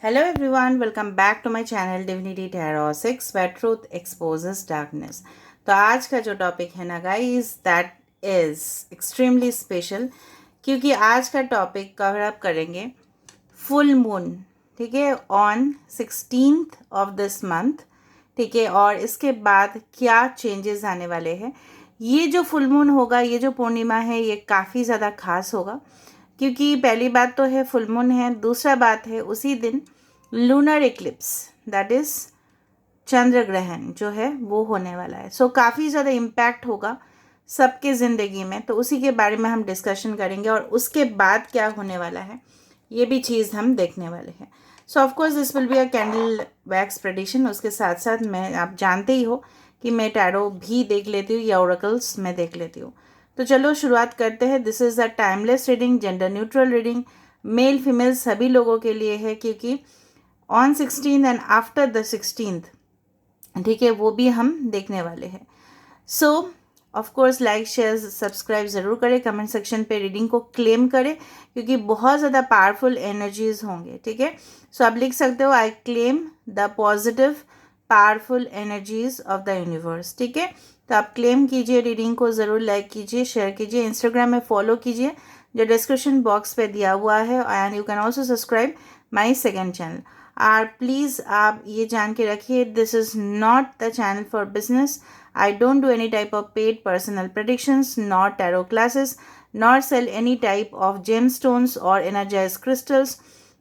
Hello everyone, welcome back to my channel Divinity Tarot 6 where truth exposes darkness। तो आज का जो topic है ना guys, that is extremely special क्योंकि आज का टॉपिक कवर अप करेंगे फुल मून, ठीक है, on 16th of this month, ठीक है। और इसके बाद क्या चेंजेस आने वाले हैं। ये जो फुल मून होगा, ये जो पूर्णिमा है, ये काफ़ी ज़्यादा खास होगा क्योंकि पहली बात तो है फुल मून है, दूसरा बात है उसी दिन लूनर इक्लिप्स, दैट इज़ चंद्र ग्रहण जो है वो होने वाला है। सो काफ़ी ज़्यादा इम्पैक्ट होगा सबके ज़िंदगी में, तो उसी के बारे में हम डिस्कशन करेंगे और उसके बाद क्या होने वाला है ये भी चीज़ हम देखने वाले हैं। So of course this will be a candle wax prediction. उसके साथ साथ मैं, आप जानते ही हो कि मैं टैरो भी देख लेती हूँ या ओरेकल्स मैं देख लेती हूँ। तो चलो शुरुआत करते हैं। This is a timeless reading, gender neutral reading, male female सभी लोगों के लिए है क्योंकि on 16 and after the 16th, ठीक है, वो भी हम देखने वाले हैं। So of course like share subscribe ज़रूर करें, कमेंट सेक्शन पे रीडिंग को क्लेम करें क्योंकि बहुत ज़्यादा पावरफुल एनर्जीज होंगे, ठीक है। सो आप लिख सकते हो I claim the positive powerful energies of the universe, ठीक है। तो आप क्लेम कीजिए, रीडिंग को ज़रूर लाइक कीजिए, शेयर कीजिए, इंस्टाग्राम में फॉलो कीजिए जो डिस्क्रिप्शन बॉक्स पे दिया हुआ है, and you can also subscribe my second channel. और प्लीज़ आप ये जान के रखिए, this is not the channel for business. I don't do any type of paid personal predictions, nor tarot classes, nor sell any type of gemstones or energized crystals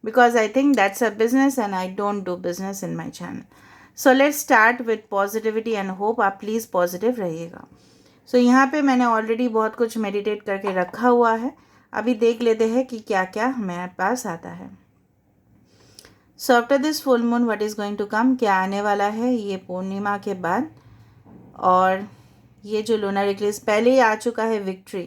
because I think that's a business and I don't do business in my channel. So let's start with positivity and hope. आप please positive रहिएगा। सो यहाँ पे मैंने already बहुत कुछ meditate करके रखा हुआ है, अभी देख लेते हैं कि क्या क्या हमारे पास आता है। So after this full moon what is going to come, क्या आने वाला है ये पूर्णिमा के बाद। और ये जो लूनर इक्लिप्स पहले ही आ चुका है, विक्ट्री,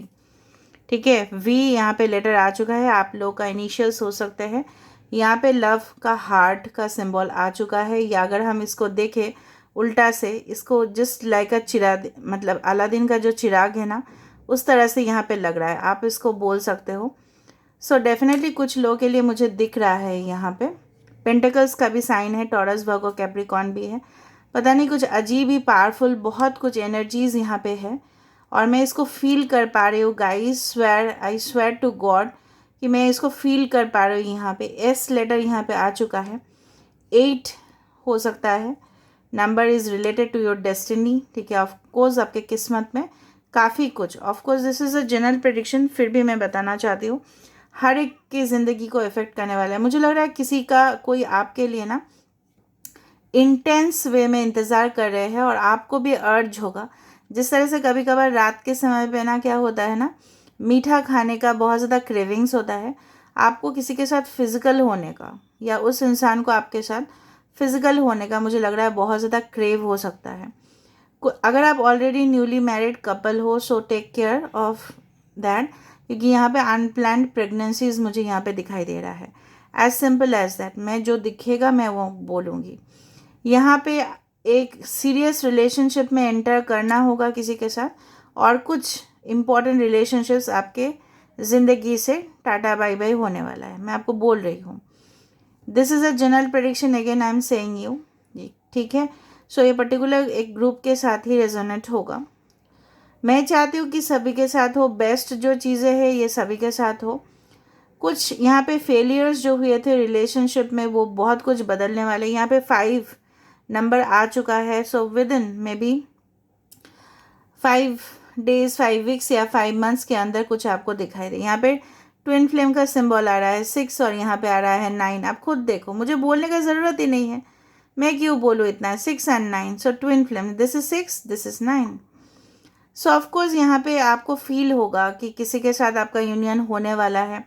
ठीक है, वी यहाँ पे लेटर आ चुका है, आप लोग का इनिशियल्स हो सकते हैं। यहाँ पे लव का हार्ट का सिंबल आ चुका है, या अगर हम इसको देखें उल्टा से, इसको जस्ट लाइक अ चिराग, मतलब अलादीन का जो चिराग है ना, उस तरह से यहाँ पे लग रहा है, आप इसको बोल सकते हो। सो डेफिनेटली कुछ लोगों के लिए मुझे दिख रहा है यहाँ पे पेंटिकल्स का भी साइन है, टॉरस वर्गो कैप्रिकॉर्न भी है, पता नहीं कुछ अजीब ही पावरफुल बहुत कुछ एनर्जीज यहाँ पे है और मैं इसको फील कर पा रही हूँ guys. I swear to God कि मैं इसको फील कर पा रही हूँ। यहाँ पे एस लेटर यहाँ पे आ चुका है, 8 हो सकता है, number is related to your destiny, ठीक है। ऑफकोर्स आपके किस्मत में काफ़ी कुछ, of course this is a general prediction, फिर भी मैं बताना चाहती हूँ हर एक की ज़िंदगी को इफ़ेक्ट करने वाला है। मुझे लग रहा है किसी का, कोई आपके लिए ना इंटेंस वे में इंतज़ार कर रहे हैं और आपको भी अर्ज होगा। जिस तरह से कभी कभार रात के समय पे ना क्या होता है ना, मीठा खाने का बहुत ज़्यादा क्रेविंग्स होता है, आपको किसी के साथ फिज़िकल होने का या उस इंसान को आपके साथ फिज़िकल होने का मुझे लग रहा है बहुत ज़्यादा क्रेव हो सकता है। अगर आप ऑलरेडी न्यूली मैरिड कपल हो, so take care of that क्योंकि यहाँ पे अनप्लान्ड प्रेगनेंसीज मुझे यहाँ पे दिखाई दे रहा है। एज सिंपल एज दैट, मैं जो दिखेगा मैं वो बोलूँगी। यहाँ पे एक सीरियस रिलेशनशिप में एंटर करना होगा किसी के साथ, और कुछ इम्पॉर्टेंट रिलेशनशिप्स आपके ज़िंदगी से टाटा बाय बाय होने वाला है, मैं आपको बोल रही हूँ। This is a general prediction, again I am saying you, ठीक है। सो ये पर्टिकुलर एक ग्रुप के साथ ही रेजोनेट होगा। मैं चाहती हूँ कि सभी के साथ हो, बेस्ट जो चीज़ें हैं ये सभी के साथ हो। कुछ यहाँ पे फेलियर्स जो हुए थे रिलेशनशिप में वो बहुत कुछ बदलने वाले, यहाँ पे 5 नंबर आ चुका है। So with in may be 5 days, 5 weeks या 5 months के अंदर कुछ आपको दिखाई दे। यहाँ पे ट्विन फ्लेम का सिंबल आ रहा है 6 और यहाँ पे आ रहा है 9। आप खुद देखो, मुझे बोलने का ज़रूरत ही नहीं है, मैं क्यों बोलूँ इतना, 6 and 9। So twin flame, this is 6, this is 9। So of course यहाँ पे आपको फील होगा कि किसी के साथ आपका यूनियन होने वाला है,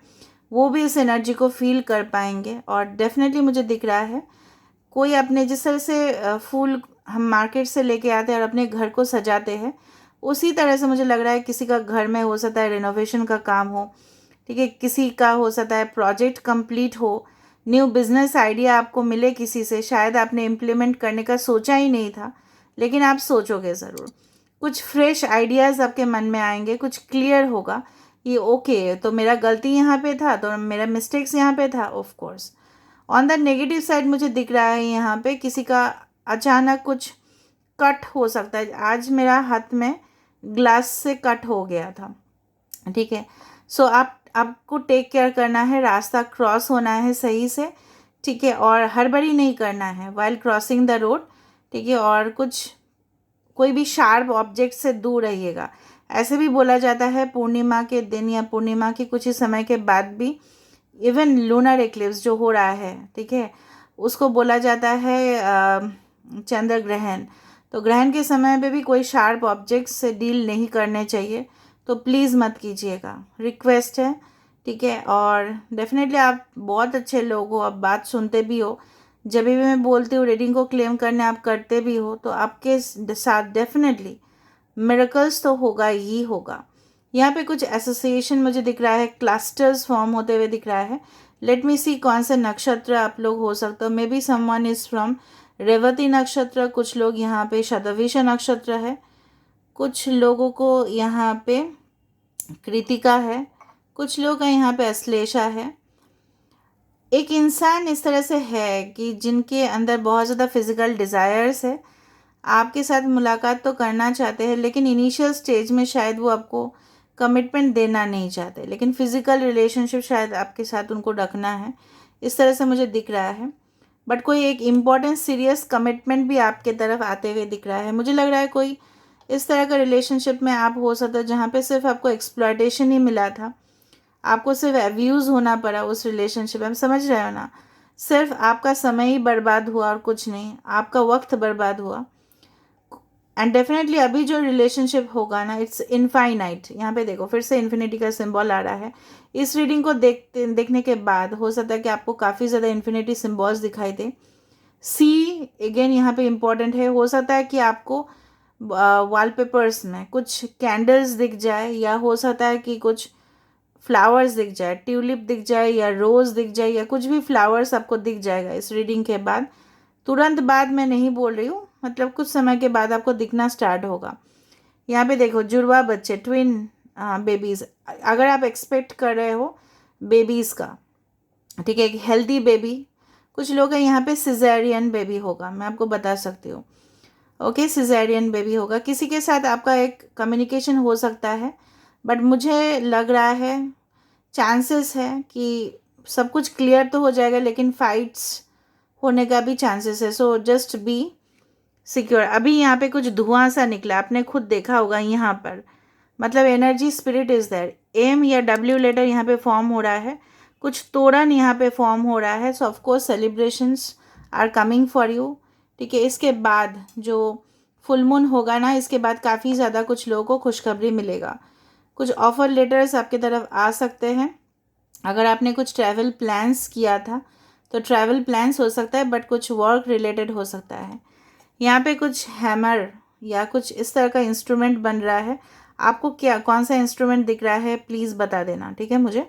वो भी इस एनर्जी को फील कर पाएंगे। और डेफिनेटली मुझे दिख रहा है कोई अपने, जिस तरह से फूल हम मार्केट से लेके आते हैं और अपने घर को सजाते हैं, उसी तरह से मुझे लग रहा है किसी का घर में हो सकता है रिनोवेशन का काम हो, ठीक है, किसी का हो सकता है प्रोजेक्ट कंप्लीट हो, न्यू बिजनेस आइडिया आपको मिले किसी से, शायद आपने इम्प्लीमेंट करने का सोचा ही नहीं था लेकिन आप सोचोगे ज़रूर। कुछ फ्रेश आइडियाज़ आपके मन में आएंगे, कुछ क्लियर होगा ये, ओके तो मेरा गलती यहाँ पे था, तो मेरा मिस्टेक्स यहाँ पे था, of course. On the negative side मुझे दिख रहा है यहाँ पे किसी का अचानक कुछ कट हो सकता है। आज मेरा हाथ में ग्लास से कट हो गया था, ठीक है। सो आपको टेक केयर करना है, रास्ता क्रॉस होना है सही से, ठीक है, और हड़बड़ी नहीं करना है वाइल क्रॉसिंग द रोड, ठीक है। और कोई भी शार्प ऑब्जेक्ट से दूर रहिएगा। ऐसे भी बोला जाता है पूर्णिमा के दिन या पूर्णिमा के कुछ ही समय के बाद भी, इवन लूनर एक्लिप्स जो हो रहा है, ठीक है, उसको बोला जाता है चंद्र ग्रहण। तो ग्रहण के समय पे भी कोई शार्प ऑब्जेक्ट से डील नहीं करने चाहिए, तो प्लीज़ मत कीजिएगा, रिक्वेस्ट है, ठीक है। और डेफिनेटली आप बहुत अच्छे लोग हो, आप बात सुनते भी हो, जब भी मैं बोलती हूँ रीडिंग को क्लेम करने आप करते भी हो, तो आपके साथ डेफिनेटली मिरेकल्स तो होगा ही होगा। यहाँ पे कुछ एसोसिएशन मुझे दिख रहा है, क्लस्टर्स फॉर्म होते हुए दिख रहा है। लेट मी सी कौन सा नक्षत्र आप लोग हो सकते हो। May be someone is from Revati नक्षत्र, कुछ लोग यहाँ पे शतभिषा नक्षत्र है, कुछ लोगों को यहाँ पे कृतिका है, कुछ लोग का यहाँ पे अश्लेषा है। एक इंसान इस तरह से है कि जिनके अंदर बहुत ज़्यादा फिजिकल डिज़ायर्स है, आपके साथ मुलाकात तो करना चाहते हैं, लेकिन इनिशियल स्टेज में शायद वो आपको कमिटमेंट देना नहीं चाहते, लेकिन फिजिकल रिलेशनशिप शायद आपके साथ उनको रखना है, इस तरह से मुझे दिख रहा है। बट कोई एक इम्पॉर्टेंट सीरियस कमिटमेंट भी आपके तरफ आते हुए दिख रहा है। मुझे लग रहा है कोई इस तरह का रिलेशनशिप में आप हो सकते हो जहाँ पे सिर्फ आपको एक्सप्लॉयटेशन ही मिला था, आपको सिर्फ अब्यूज़ होना पड़ा उस रिलेशनशिप में, समझ रहे हो ना। सिर्फ आपका समय ही बर्बाद हुआ और कुछ नहीं, आपका वक्त बर्बाद हुआ। एंड डेफिनेटली अभी जो रिलेशनशिप होगा ना, इट्स इनफाइनाइट। यहाँ पे देखो फिर से इन्फिनिटी का सिंबल आ रहा है। इस रीडिंग को देखने के बाद हो सकता है कि आपको काफ़ी ज़्यादा इन्फिनिटी सिम्बॉल्स दिखाई दे। सी अगेन यहाँ पे इम्पॉर्टेंट है। हो सकता है कि आपको वॉलपेपर्स में कुछ कैंडल्स दिख जाए, या हो सकता है कि कुछ फ्लावर्स दिख जाए, ट्यूलिप दिख जाए या रोज़ दिख जाए, या कुछ भी फ्लावर्स आपको दिख जाएगा इस रीडिंग के बाद। तुरंत बाद मैं नहीं बोल रही हूँ, मतलब कुछ समय के बाद आपको दिखना स्टार्ट होगा। यहाँ पे देखो जुड़वा बच्चे, ट्विन बेबीज़, अगर आप एक्सपेक्ट कर रहे हो बेबीज़ का, ठीक है, एक हेल्दी बेबी, कुछ लोग हैं यहाँ पे सिजेरियन बेबी होगा, मैं आपको बता सकती हूँ। ओके, सिजेरियन बेबी होगा, किसी के साथ आपका एक कम्युनिकेशन हो सकता है, बट मुझे लग रहा है चांसेस है कि सब कुछ क्लियर तो हो जाएगा, लेकिन फाइट्स होने का भी चांसेस है। So just be secure. अभी यहाँ पे कुछ धुआं सा निकला, आपने खुद देखा होगा यहाँ पर, मतलब energy spirit is there. M या डब्ल्यू लेटर यहाँ पे फॉर्म हो रहा है, कुछ तोरण यहाँ पे फॉर्म हो रहा है। So of course celebrations are coming for you, ठीक है। इसके बाद जो फुल मून होगा ना, इसके बाद काफ़ी ज़्यादा कुछ लोगों को खुशखबरी मिलेगा, कुछ ऑफर लेटर्स आपकी तरफ आ सकते हैं। अगर आपने कुछ ट्रैवल प्लान्स किया था तो ट्रैवल प्लान्स हो सकता है, बट कुछ वर्क रिलेटेड हो सकता है। यहाँ पे कुछ हैमर या कुछ इस तरह का इंस्ट्रूमेंट बन रहा है। आपको क्या कौन सा इंस्ट्रूमेंट दिख रहा है प्लीज़ बता देना, ठीक है। मुझे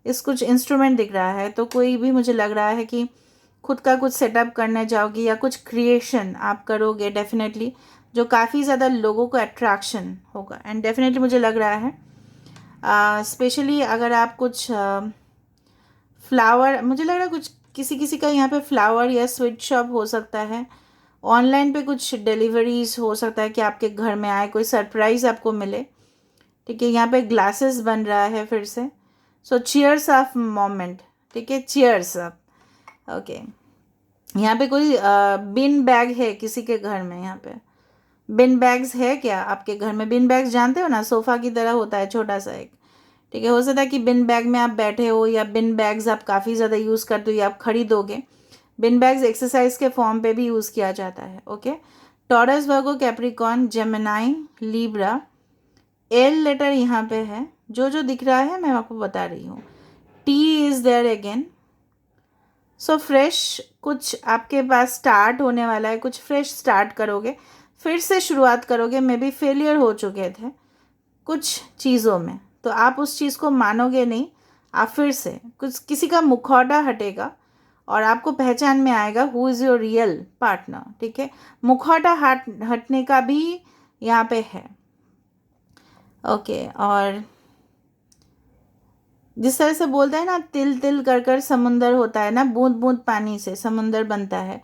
इस कुछ इंस्ट्रूमेंट दिख रहा है, तो कोई भी मुझे लग रहा है कि खुद का कुछ सेटअप करने जाओगी या कुछ क्रिएशन आप करोगे डेफिनेटली, जो काफ़ी ज़्यादा लोगों को अट्रैक्शन होगा। एंड डेफिनेटली मुझे लग रहा है स्पेशली अगर आप कुछ फ्लावर, मुझे लग रहा है कुछ किसी किसी का यहाँ पे फ्लावर या स्वीट शॉप हो सकता है। ऑनलाइन पे कुछ डिलीवरीज हो सकता है कि आपके घर में आए, कोई सरप्राइज़ आपको मिले, ठीक है। यहाँ पे ग्लासेस बन रहा है फिर से। सो चीयर्स ऑफ मोमेंट, ठीक है, चीयर्स अप। ओके, यहाँ पे कोई बिन बैग है किसी के घर में। यहाँ पे बिन बैग्स है क्या आपके घर में? बिन बैग्स जानते हो ना, सोफ़ा की तरह होता है छोटा सा एक, ठीक है। हो सकता है कि बिन बैग में आप बैठे हो, या बिन बैग्स आप काफ़ी ज़्यादा यूज़ करते हो या आप खरीदोगे। बिन बैग्स एक्सरसाइज के फॉर्म पे भी यूज़ किया जाता है। Okay, Taurus, Virgo, Capricorn, Gemini, Libra. L letter यहाँ पे है, जो जो दिख रहा है मैं आपको बता रही हूँ। T is there again. So fresh कुछ आपके पास स्टार्ट होने वाला है, कुछ फ्रेश स्टार्ट करोगे, फिर से शुरुआत करोगे। मे बी फेलियर हो चुके थे कुछ चीज़ों में, तो आप उस चीज़ को मानोगे नहीं, आप फिर से कुछ किसी का मुखौटा हटेगा और आपको पहचान में आएगा who is your real partner, ठीक है। मुखौटा हटने का भी यहाँ पे है। ओके, और जिस तरह से बोलते हैं ना, तिल तिल कर कर समुंदर होता है ना, बूंद बूंद पानी से समुंदर बनता है,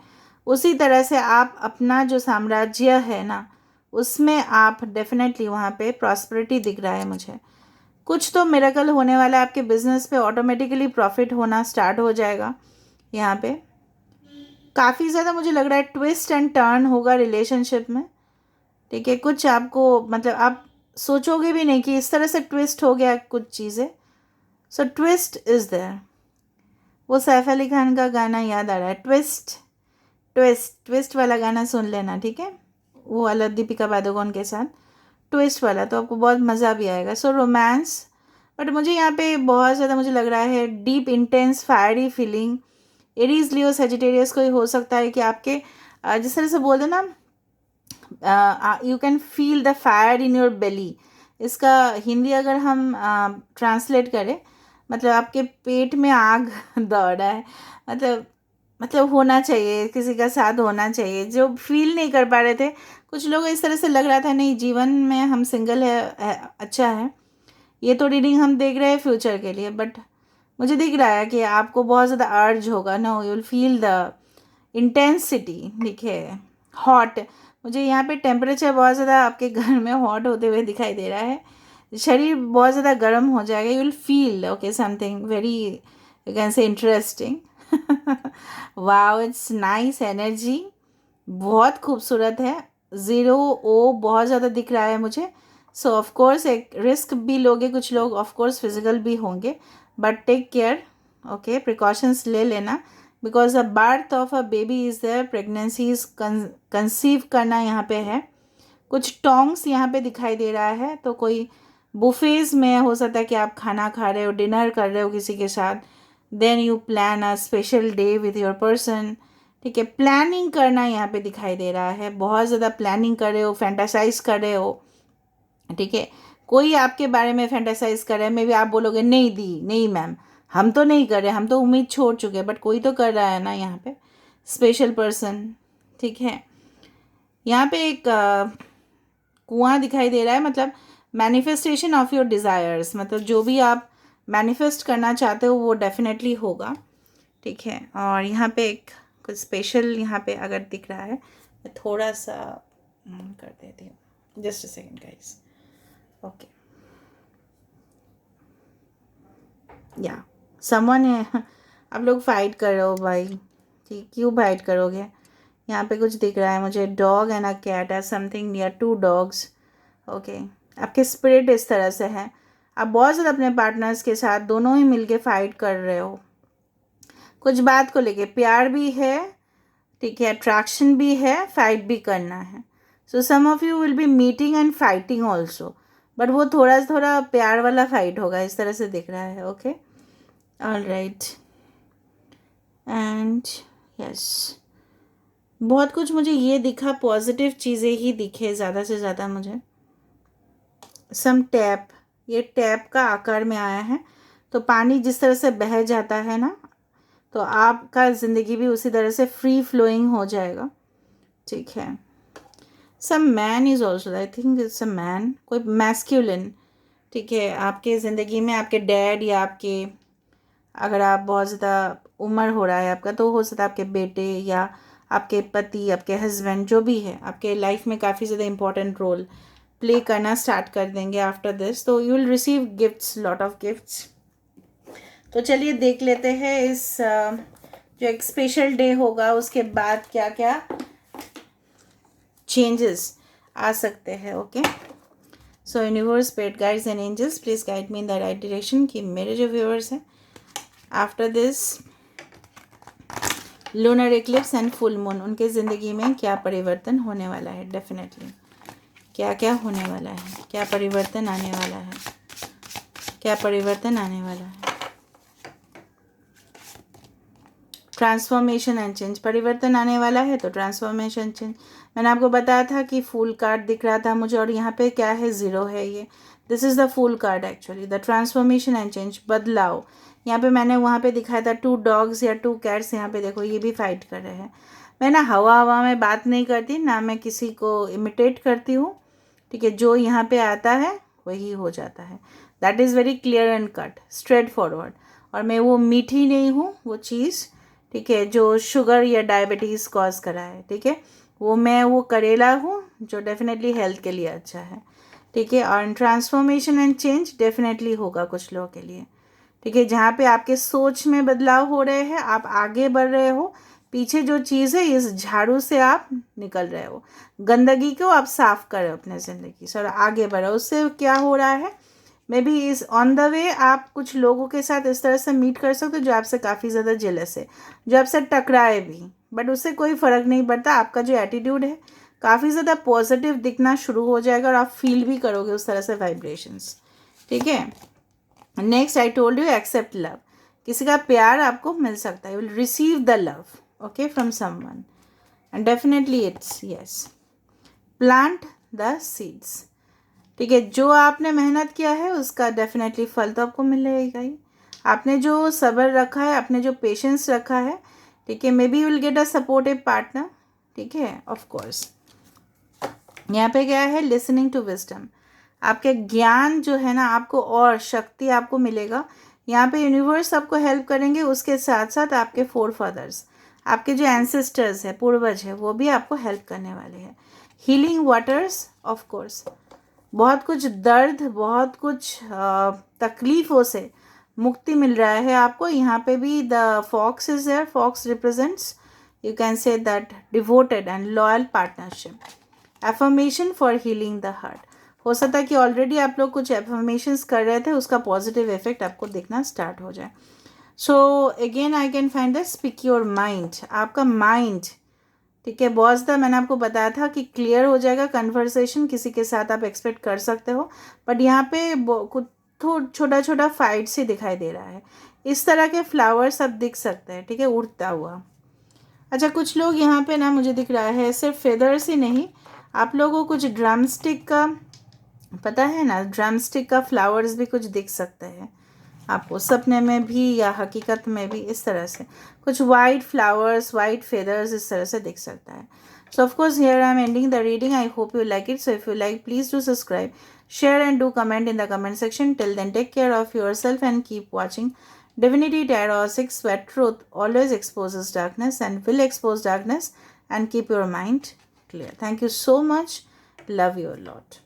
उसी तरह से आप अपना जो साम्राज्य है ना, उसमें आप डेफिनेटली वहाँ पे प्रॉस्पेरिटी दिख रहा है मुझे। कुछ तो मिरेकल होने वाला है आपके बिजनेस पे, ऑटोमेटिकली प्रॉफिट होना स्टार्ट हो जाएगा। यहाँ पे काफ़ी ज़्यादा मुझे लग रहा है ट्विस्ट एंड टर्न होगा रिलेशनशिप में। ठीक है, कुछ आपको मतलब आप सोचोगे भी नहीं कि इस तरह से ट्विस्ट हो गया कुछ चीज़ें। सो ट्विस्ट इज़ देयर। वो सैफ अली खान का गाना याद आ रहा है, ट्विस्ट ट्विस्ट ट्विस्ट वाला गाना सुन लेना, ठीक है, वो वाला दीपिका पादुकोण के साथ, ट्विस्ट वाला, तो आपको बहुत मज़ा भी आएगा। सो रोमांस, बट मुझे यहाँ पे बहुत ज़्यादा मुझे लग रहा है deep intense fiery feeling. Aries Leo Sagittarius को ही हो सकता है कि आपके जिस तरह से बोल दो ना, you can feel the fire in your belly. इसका हिंदी अगर हम ट्रांसलेट करें, मतलब आपके पेट में आग दौड़ रहा है, मतलब होना चाहिए, किसी का साथ होना चाहिए, जो फील नहीं कर पा रहे थे। कुछ लोग इस तरह से लग रहा था नहीं जीवन में हम सिंगल है अच्छा है। ये तो रीडिंग हम देख रहे हैं फ्यूचर के लिए, बट मुझे दिख रहा है कि आपको बहुत ज़्यादा अर्ज होगा ना, you will feel the intensity. दिखे हॉट, मुझे यहाँ पे टेम्परेचर बहुत ज़्यादा आपके घर में हॉट होते हुए दिखाई दे रहा है, शरीर बहुत ज़्यादा गर्म हो जाएगा। You will feel okay something very, you can से interesting. Wow, it's nice energy, बहुत खूबसूरत है। ज़ीरो ओ बहुत ज़्यादा दिख रहा है मुझे। सो ऑफ कोर्स एक रिस्क भी लोगे कुछ लोग, ऑफ कोर्स फिजिकल भी होंगे, but take care, okay, precautions ले लेना, because the birth of a baby is there, pregnancy is conceive करना यहाँ पे है। कुछ टोंग्स यहाँ पे दिखाई दे रहा है, तो कोई बुफेज में हो सकता है कि आप खाना खा रहे हो, डिनर कर रहे हो किसी के साथ, then you plan a special day with your person. ठीक है, प्लानिंग करना यहाँ पे दिखाई दे रहा है, बहुत ज़्यादा प्लानिंग कर रहे हो, फैंटासाइज कर रहे हो। ठीक है, कोई आपके बारे में फैंटासाइज कर रहा है, मे बी आप बोलोगे नहीं दी नहीं मैम, हम तो नहीं कर रहे, हम तो उम्मीद छोड़ चुके, बट कोई तो कर रहा है ना यहाँ पे, स्पेशल पर्सन। ठीक है, यहाँ पे एक कुआं दिखाई दे रहा है, मतलब मैनिफेस्टेशन ऑफ योर डिज़ायर्स, मतलब जो भी आप मैनिफेस्ट करना चाहते हो वो डेफिनेटली होगा। ठीक है, और यहाँ पे एक कुछ स्पेशल यहाँ पे अगर दिख रहा है, मैं थोड़ा सा कर देती हूँ, just a second guys. Okay, या समवन है, आप लोग फाइट कर रहे हो भाई, ठीक, क्यों फाइट करोगे। यहाँ पे कुछ दिख रहा है मुझे, dog and a cat or something near, two dogs. Okay, आपके स्पिरिट इस तरह से है, आप बहुत ज़्यादा अपने पार्टनर्स के साथ दोनों ही मिलके फाइट कर रहे हो, कुछ बात को लेके प्यार भी है, ठीक है, अट्रैक्शन भी है, फाइट भी करना है। So some of you will be meeting and fighting also, but वो थोड़ा थोड़ा प्यार वाला फाइट होगा, इस तरह से दिख रहा है। Okay, all right, and yes, बहुत कुछ मुझे ये दिखा, पॉजिटिव चीज़ें ही दिखे ज़्यादा से ज़्यादा मुझे। सम टैप, ये टैप का आकार में आया है, तो पानी जिस तरह से बह जाता है ना, तो आपका ज़िंदगी भी उसी तरह से फ्री फ्लोइंग हो जाएगा। ठीक है, some man is also, I think it's a man, कोई मैस्क्यूलिन। ठीक है, आपके ज़िंदगी में आपके डैड या आपके, अगर आप बहुत ज़्यादा उम्र हो रहा है आपका, तो हो सकता है आपके बेटे या आपके पति, आपके हस्बैंड, जो भी है आपके लाइफ में काफ़ी ज़्यादा इंपॉर्टेंट रोल प्ले करना स्टार्ट कर देंगे आफ्टर दिस, तो you will receive gifts, lot of gifts. तो चलिए देख लेते हैं इस जो एक स्पेशल डे होगा उसके बाद क्या क्या चेंजेस आ सकते हैं। Okay, so universe, spirit guides and angels, please guide me in the right direction कि मेरे जो व्यूअर्स हैं after this lunar eclipse and full moon, उनके ज़िंदगी में क्या परिवर्तन होने वाला है, डेफिनेटली क्या क्या होने वाला है, क्या परिवर्तन आने वाला है, क्या परिवर्तन आने वाला है। ट्रांसफॉर्मेशन एंड चेंज, परिवर्तन आने वाला है तो ट्रांसफॉर्मेशन चेंज। मैंने आपको बताया था कि फूल कार्ड दिख रहा था मुझे, और यहाँ पे क्या है, ज़ीरो है, ये this is the fool card actually, the transformation and change, बदलाव। यहाँ पे मैंने वहाँ पे दिखाया था टू डॉग्स या टू कैट्स, यहाँ पे देखो ये भी फाइट कर रहे हैं। मैं ना हवा हवा में बात नहीं करती ना, मैं किसी को इमिटेट करती हूँ। ठीक है, जो यहाँ पे आता है वही हो जाता है। That is very clear and cut, straight forward. और मैं वो मीठी नहीं हूँ वो चीज़, ठीक है, जो शुगर या डायबिटीज़ कॉज करा है, ठीक है, वो करेला हूँ जो डेफिनेटली हेल्थ के लिए अच्छा है, ठीक है। और ट्रांसफॉर्मेशन एंड चेंज डेफिनेटली होगा कुछ लोगों के लिए, ठीक है, जहाँ पे आपके सोच में बदलाव हो रहे हैं, आप आगे बढ़ रहे हो, पीछे जो चीज़ है इस झाड़ू से आप निकल रहे हो, गंदगी को आप साफ कर रहे हो अपने ज़िंदगी से और आगे बढ़ रहे हो। उससे क्या हो रहा है, मे बी इस ऑन द वे आप कुछ लोगों के साथ इस तरह से मीट कर सकते हो जो आपसे काफ़ी ज़्यादा जेलस है, जो आपसे टकराए भी, बट उससे कोई फ़र्क नहीं पड़ता। आपका जो एटीट्यूड है काफ़ी ज़्यादा पॉजिटिव दिखना शुरू हो जाएगा और आप फील भी करोगे उस तरह से वाइब्रेशंस, ठीक है। Next I told you accept love, किसी का प्यार आपको मिल सकता है, you will receive the love, okay, from someone and definitely it's yes. Plant the seeds, ठीक है, जो आपने मेहनत किया है उसका डेफिनेटली फल तो आपको मिलेगा ही। आपने जो सब्र रखा है, आपने जो पेशेंस रखा है, ठीक है, may be you will get a supportive partner, ठीक है, ऑफ कोर्स। यहाँ पे क्या है, लिसनिंग टू विजडम, आपके ज्ञान जो है ना, आपको और शक्ति आपको मिलेगा। यहाँ पे यूनिवर्स आपको हेल्प करेंगे, उसके साथ साथ आपके फोर फादर्स, आपके जो एंसेस्टर्स है, पूर्वज है, वो भी आपको हेल्प करने वाले हैं। हीलिंग वाटर्स, ऑफ कोर्स, बहुत कुछ दर्द, बहुत कुछ तकलीफ़ों से मुक्ति मिल रहा है आपको। यहाँ पे भी the fox is there, fox represents, you can say that, devoted and loyal partnership. Affirmation for healing the heart, हो सकता है कि ऑलरेडी आप लोग कुछ एफर्मेशंस कर रहे थे, उसका पॉजिटिव इफेक्ट आपको दिखना स्टार्ट हो जाए। So again I can find the speak your mind, आपका माइंड, ठीक है, बहुत ज़्यादा मैंने आपको बताया था कि क्लियर हो जाएगा कन्वर्सेशन, किसी के साथ आप एक्सपेक्ट कर सकते हो, बट यहाँ पे कुछ छोटा छोटा फाइट्स ही दिखाई दे रहा है। इस तरह के फ्लावर्स आप दिख सकते हैं, ठीक है, उड़ता हुआ। अच्छा, कुछ लोग यहाँ पे ना मुझे दिख रहा है सिर्फ फेदर्स ही नहीं, आप लोगों को कुछ ड्रमस्टिक का पता है ना, ड्रमस्टिक का फ्लावर्स भी कुछ दिख सकते हैं आपको सपने में भी या हकीकत में भी। इस तरह से कुछ वाइट फ्लावर्स, वाइट फेदर्स इस तरह से दिख सकता है। सो of course here I am ending the reading, I hope you like it. So if you like, please do subscribe, share and do comment in the comment section. Till then, take care of yourself and keep watching Divinity Tarot 6, where truth always exposes darkness and will expose darkness, and keep your mind clear. Thank you so much. Love you a lot.